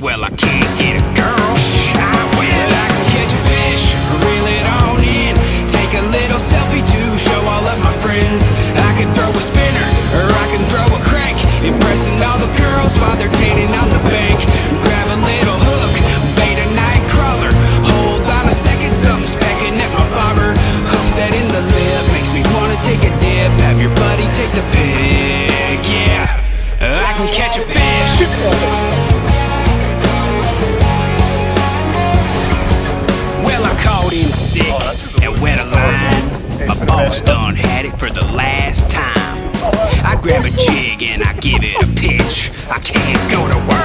Well, I can't get a girl. I can catch a fish, reel it on in, take a little selfie to show all of my friends. I can throw a spinner, or I can throw a crank, impressing all the girls while they're tanning on the bank. Grab a little hook, bait a night crawler, hold on a second, something's pecking at my bobber. Hook set in the lip, makes me wanna take a dip, have your buddy take the pic, yeah. I can catch a fish. Well, I caught in sick and wet a line. My boss done had it for the last time. I grab a jig and I give it a pitch. I can't go to work